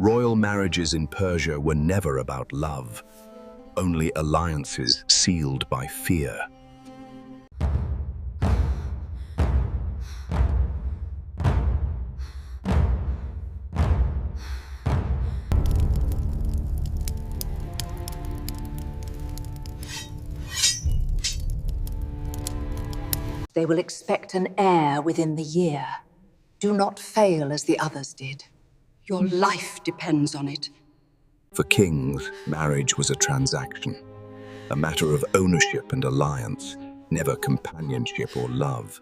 Royal marriages in Persia were never about love, only alliances sealed by fear. They will expect an heir within the year. Do not fail as the others did. Your life depends on it. For kings, marriage was a transaction, a matter of ownership and alliance, never companionship or love.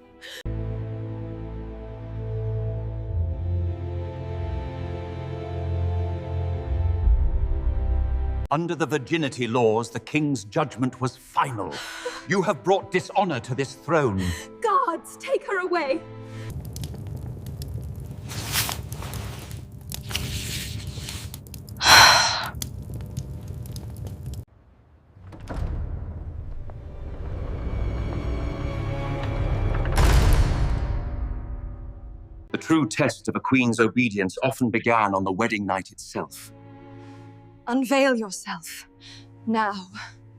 Under the virginity laws, the king's judgment was final. You have brought dishonor to this throne. Gods, take her away! The true test of a queen's obedience often began on the wedding night itself. Unveil yourself, now.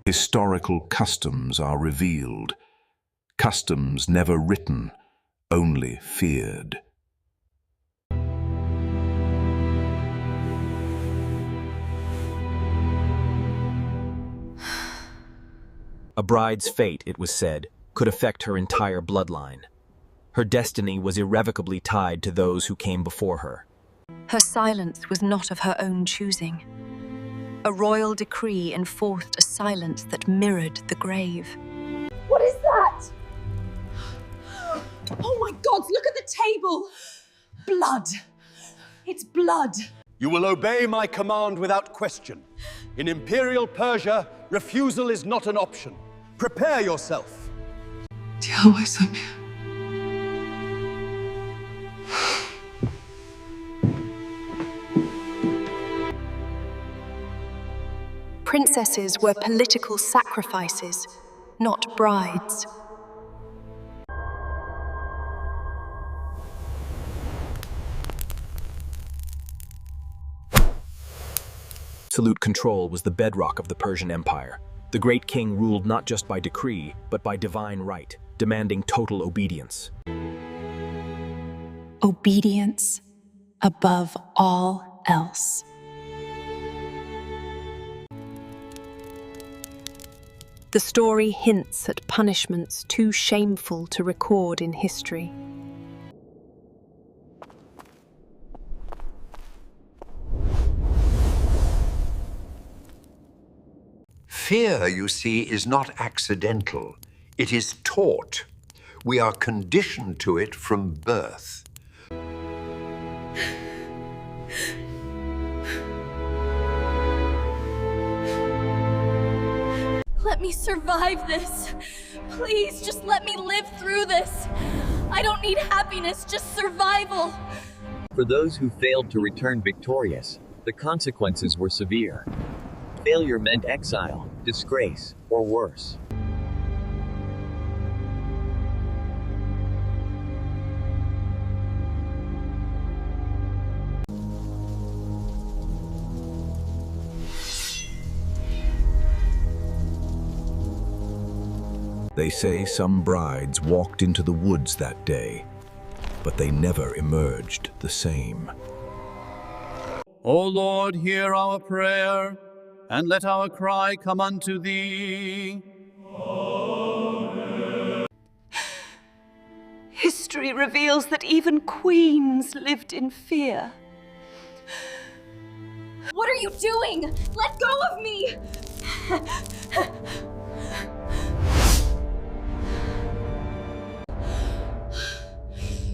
Historical customs are revealed. Customs never written, only feared. A bride's fate, it was said, could affect her entire bloodline. Her destiny was irrevocably tied to those who came before her. Her silence was not of her own choosing. A royal decree enforced a silence that mirrored the grave. What is that? Oh my God, look at the table! Blood. It's blood. You will obey my command without question. In Imperial Persia, refusal is not an option. Prepare yourself. Princesses were political sacrifices, not brides. Absolute control was the bedrock of the Persian Empire. The great king ruled not just by decree, but by divine right, demanding total obedience. Obedience above all else. The story hints at punishments too shameful to record in history. Fear, you see, is not accidental. It is taught. We are conditioned to it from birth. Let me survive this. Please, just let me live through this. I don't need happiness, just survival. For those who failed to return victorious, the consequences were severe. Failure meant exile, disgrace, or worse. They say some brides walked into the woods that day, but they never emerged the same. O Lord, hear our prayer, and let our cry come unto thee. Amen. History reveals that even queens lived in fear. What are you doing? Let go of me!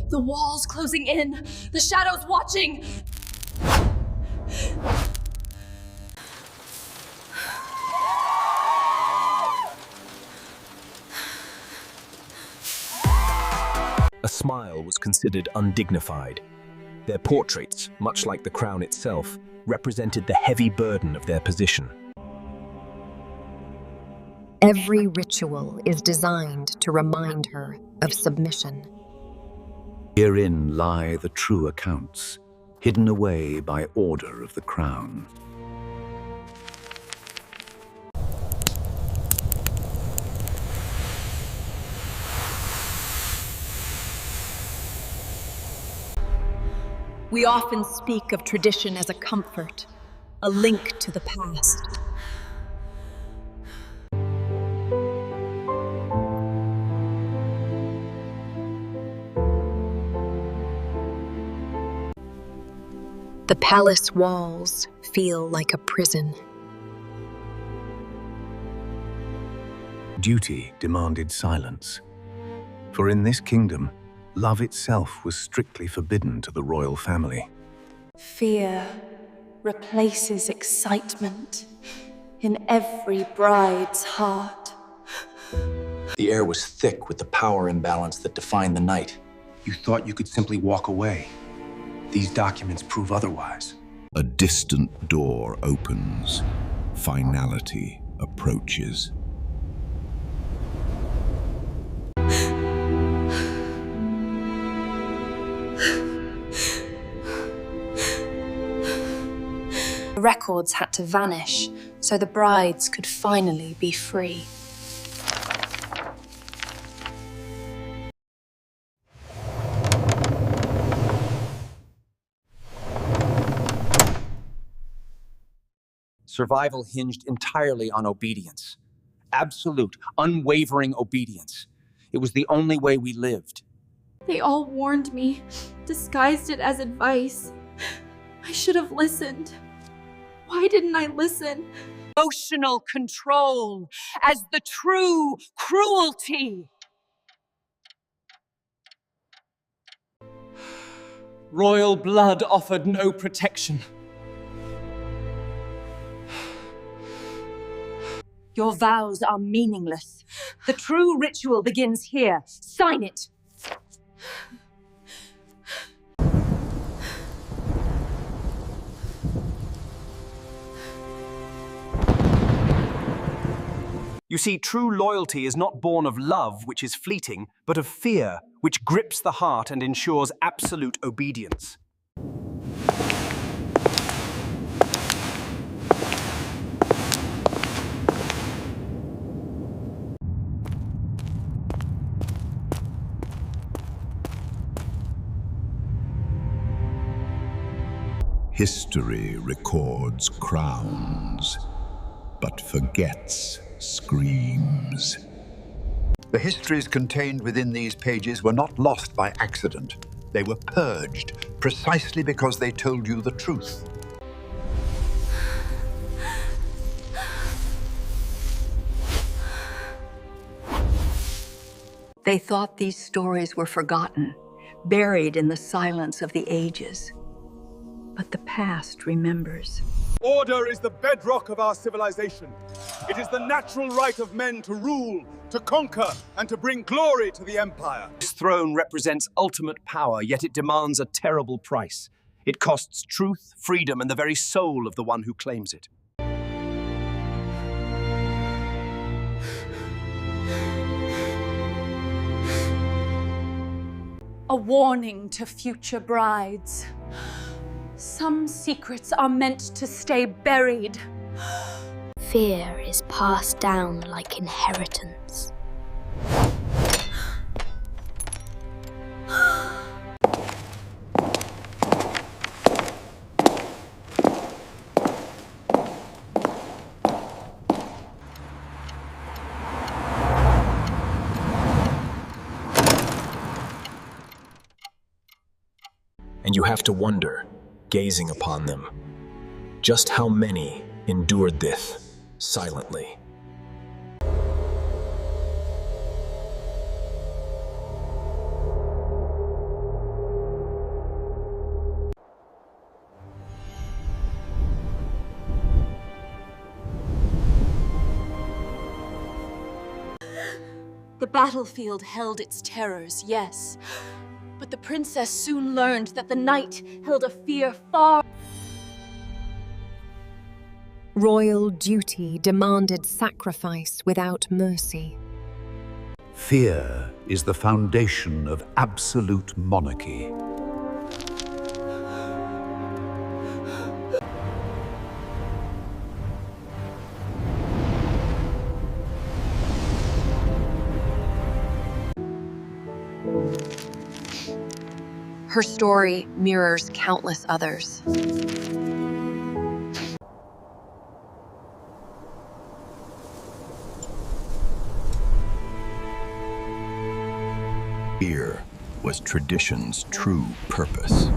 The walls closing in, the shadows watching. A smile was considered undignified. Their portraits, much like the crown itself, represented the heavy burden of their position. Every ritual is designed to remind her of submission. Herein lie the true accounts, hidden away by order of the crown. We often speak of tradition as a comfort, a link to the past. The palace walls feel like a prison. Duty demanded silence. For in this kingdom, love itself was strictly forbidden to the royal family. Fear replaces excitement in every bride's heart. The air was thick with the power imbalance that defined the night. You thought you could simply walk away. These documents prove otherwise. A distant door opens. Finality approaches. The records had to vanish so the brides could finally be free. Survival hinged entirely on obedience. Absolute, unwavering obedience. It was the only way we lived. They all warned me, disguised it as advice. I should have listened. Why didn't I listen? Emotional control as the true cruelty. Royal blood offered no protection. Your vows are meaningless. The true ritual begins here. Sign it. You see, true loyalty is not born of love, which is fleeting, but of fear, which grips the heart and ensures absolute obedience. History records crowns, but forgets screams. The histories contained within these pages were not lost by accident. They were purged precisely because they told you the truth. They thought these stories were forgotten, buried in the silence of the ages. But the past remembers. Order is the bedrock of our civilization. It is the natural right of men to rule, to conquer, and to bring glory to the empire. This throne represents ultimate power, yet it demands a terrible price. It costs truth, freedom, and the very soul of the one who claims it. A warning to future brides. Some secrets are meant to stay buried. Fear is passed down like inheritance. And you have to wonder, gazing upon them, just how many endured this silently. The battlefield held its terrors, yes. But the princess soon learned that the night held a fear far. Royal duty demanded sacrifice without mercy. Fear is the foundation of absolute monarchy. Her story mirrors countless others. Fear was tradition's true purpose.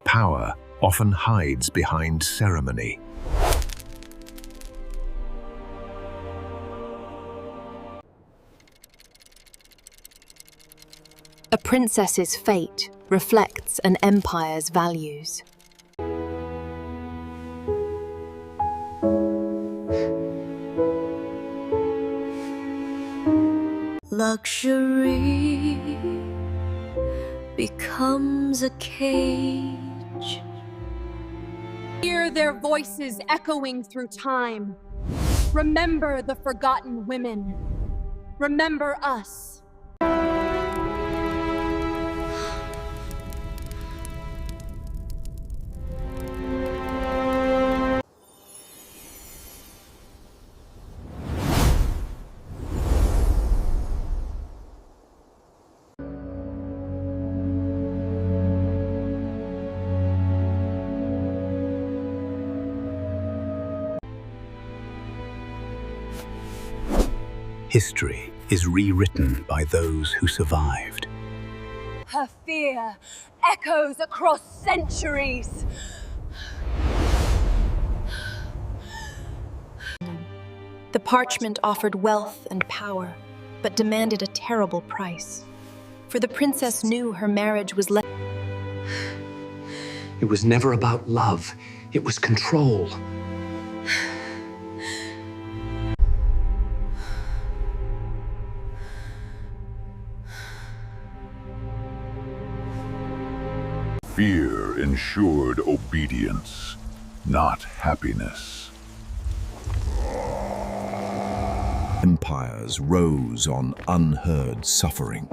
Power often hides behind ceremony. A princess's fate reflects an empire's values. Luxury becomes a cage. Hear their voices echoing through time. Remember the forgotten women. Remember us. History is rewritten by those who survived. Her fear echoes across centuries. The parchment offered wealth and power, but demanded a terrible price. For the princess knew her marriage was less. It was never about love. It was control. Fear ensured obedience, not happiness. Empires rose on unheard suffering.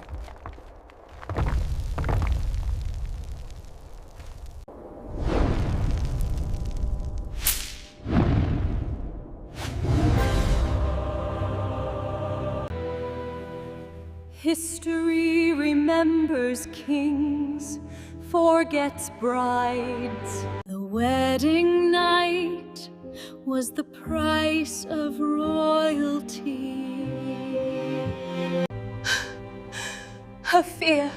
History remembers kings, forgets brides. The wedding night was the price of royalty. Her fear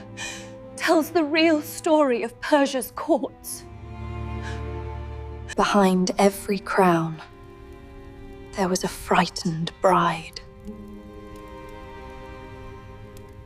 tells the real story of Persia's courts. Behind every crown, there was a frightened bride.